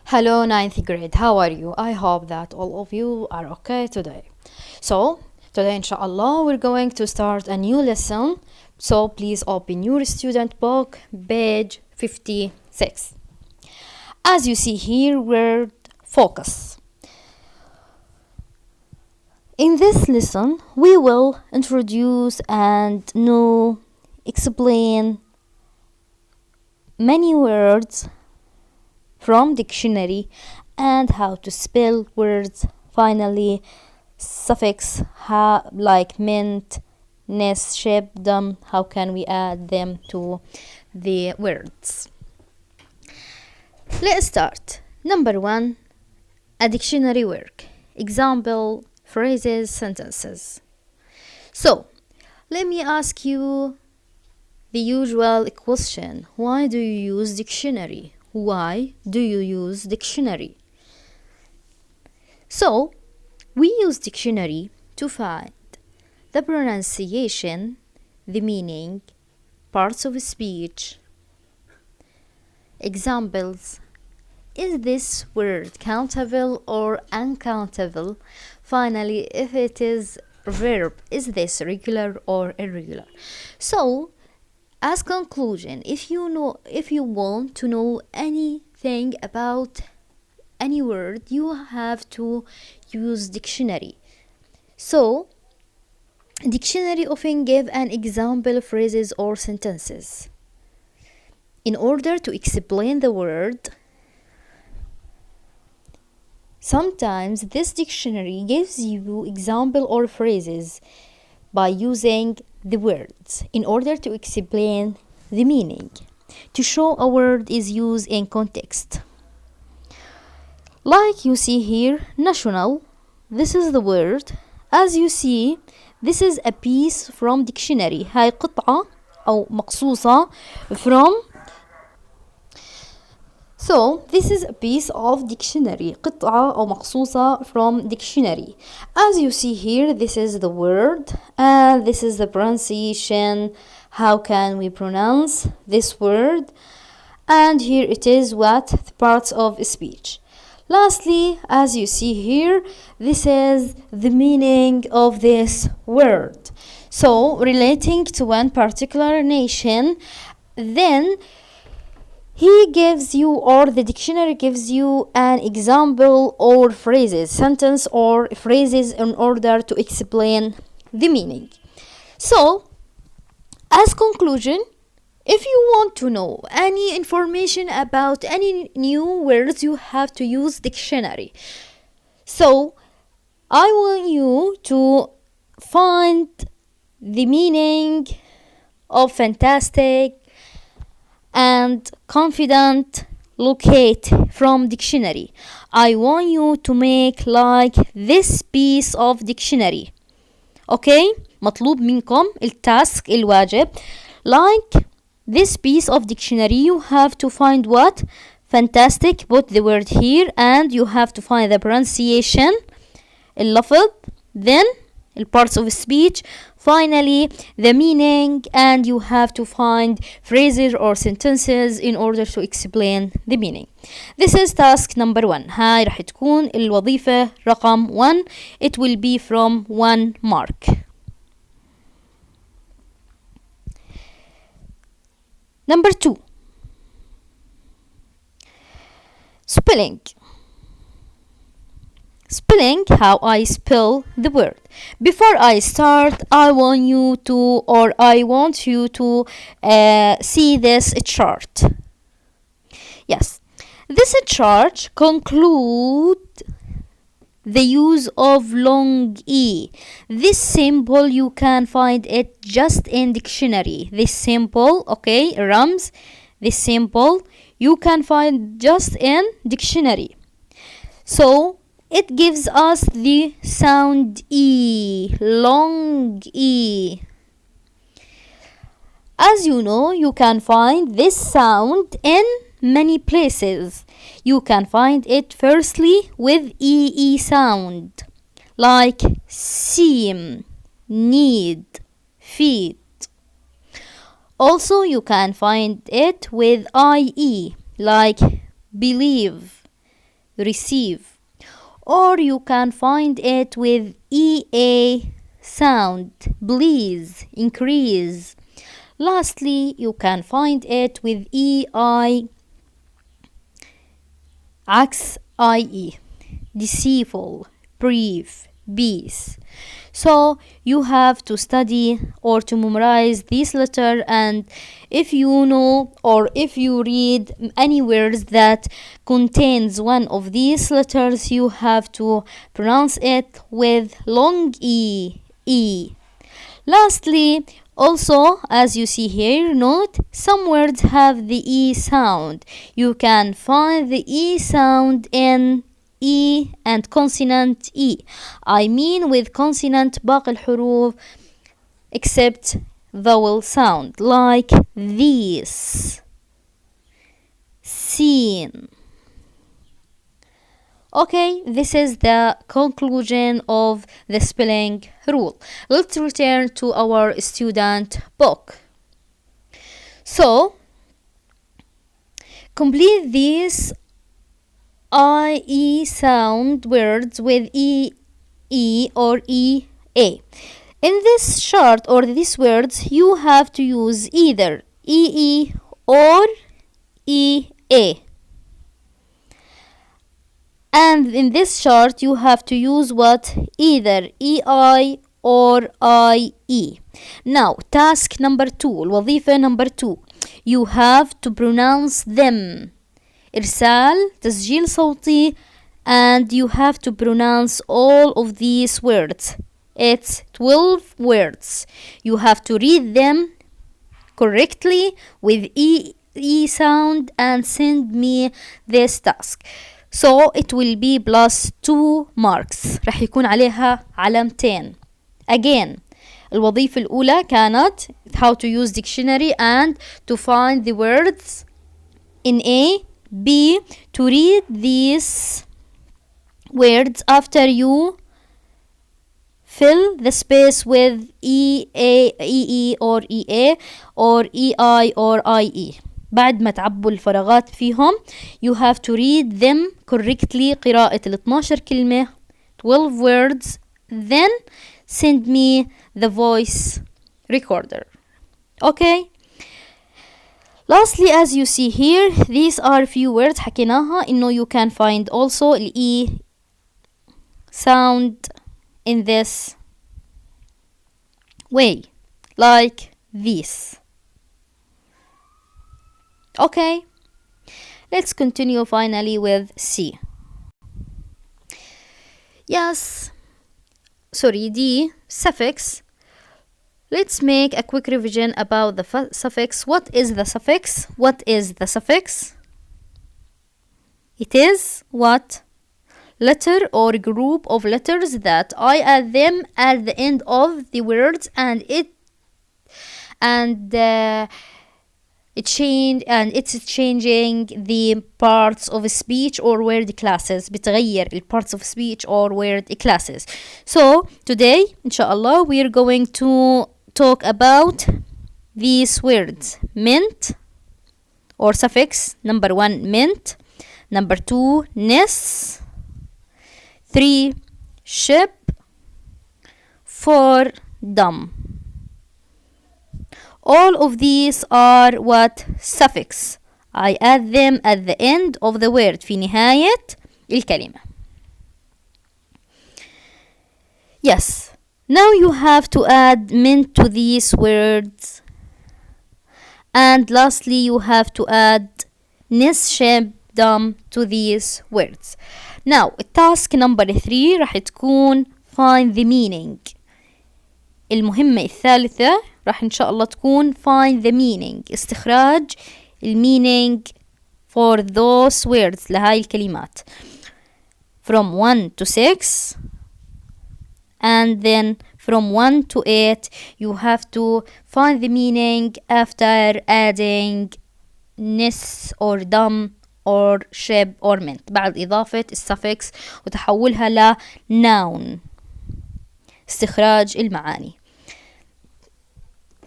Hello, ninth grade. How are you? I hope that all of you are okay today. So, today, inshallah, we're going to start a new lesson. So, please open your student book, page 56. As you see here, word focus. In this lesson, we will introduce and explain many words from dictionary and how to spell words. Finally, suffix like mint, ness, shape, them, how can we add them to the words. Let's start. Number 1, a dictionary work. Example, phrases, sentences. So, let me ask you the usual question. Why do you use dictionary? Why do you use dictionary? So, we use dictionary to find the pronunciation, the meaning, parts of speech. Examples: is this word countable or uncountable? Finally, if it is verb, is this regular or irregular? So, as conclusion, if you want to know anything about any word, you have to use dictionary. So, dictionary often give an example phrases or sentences. In order to explain the word, sometimes this dictionary gives you example or phrases by using the words in order to explain the meaning, to show a word is used in context. Like you see here, national, this is the word. As you see, this is a piece from dictionary. هاي قطعة أو مقصوصة from. So, this is a piece of dictionary. قطعة أو مقصوصة from dictionary. As you see here, this is the word and this is the pronunciation. How can we pronounce this word? And here it is what the parts of speech. Lastly, as you see here, this is the meaning of this word. So, relating to one particular nation, then he gives you, or the dictionary gives you, an example or phrases, sentence or phrases in order to explain the meaning. So, as conclusion, if you want to know any information about any new words, you have to use dictionary. So, I want you to find the meaning of fantastic and confident, locate from dictionary. I want you to make like this piece of dictionary. Okay? مطلوب منكم التاسك الواجب. Like this piece of dictionary, you have to find what? Fantastic, put the word here, and you have to find the pronunciation, اللفظ, then parts of speech, finally the meaning, and you have to find phrases or sentences in order to explain the meaning. This is task number 1. هاي راح تكون الوظيفة رقم 1. It will be from 1 mark. Number 2. Spelling. Spelling, how I spell the word. Before I start, I want you to see this chart. Yes, this chart conclude the use of long E. This symbol you can find it just in dictionary. This symbol, okay, rams. This symbol you can find just in dictionary. So it gives us the sound E, long E. As you know, you can find this sound in many places. You can find it firstly with EE sound, like seem, need, feet. Also, you can find it with IE, like believe, receive. Or you can find it with EA sound, please, increase. Lastly, you can find it with EI عكس IE, deceitful, brief, peace. So you have to study or to memorize this letter, and if you know or if you read any words that contains one of these letters, you have to pronounce it with long E. Lastly, also, as you see here, note some words have the E sound. You can find the E sound in E and consonant E. I mean with consonant باقي الحروف except vowel sound, like this, seen. Okay, this is the conclusion of the spelling rule. Let's return to our student book. So, complete these IE sound words with EE or EA. In this chart or these words, you have to use either EE or EA. And in this chart, you have to use what? Either EI or IE. Now, task number 2, الوظيفة number 2. You have to pronounce them. إرسال تسجيل صوتي, and you have to pronounce all of these words. It's 12 words. You have to read them correctly with E sound and send me this task. So it will be plus 2 marks. رح يكون عليها علامتين. Again, الوظيفة الأولى كانت how to use dictionary and to find the words in A. B, to read these words after you fill the space with EE or EA or EI or IE. بعد ما تعبوا الفراغات فيهم, you have to read them correctly, قراءة 12 كلمة, 12 words, then send me the voice recorder. Okay? Lastly, as you see here, these are few words حكيناها إنه you can find also the E sound in this way, like this. Okay, let's continue finally with C. D, suffix. Let's make a quick revision about the suffix. What is the suffix? What is the suffix? It is what? Letter or group of letters that I add them at the end of the words, and it's changing the parts of speech or word classes. بتغير the parts of speech or word classes. So today, inshallah, we are going to talk about these words. Mint or suffix. Number 1, mint. Number 2, ness. 3, ship. 4, dumb. All of these are what? Suffix. I add them at the end of the word, في نهاية الكلمة. Yes. Now you have to add mint to these words. And lastly, you have to add ness, ship, dumb to these words. Now, task number 3 راح تكون find the meaning. المهمة الثالثة راح إن شاء الله تكون find the meaning. استخراج meaning for those words, لهاي الكلمات. From 1 to 6. And then from 1 to 8, you have to find the meaning after adding ness or dumb or ship or mint. بعد إضافة السفكس وتحولها ل noun. استخراج المعاني.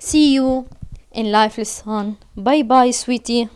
See you in life lesson. Bye bye, sweetie.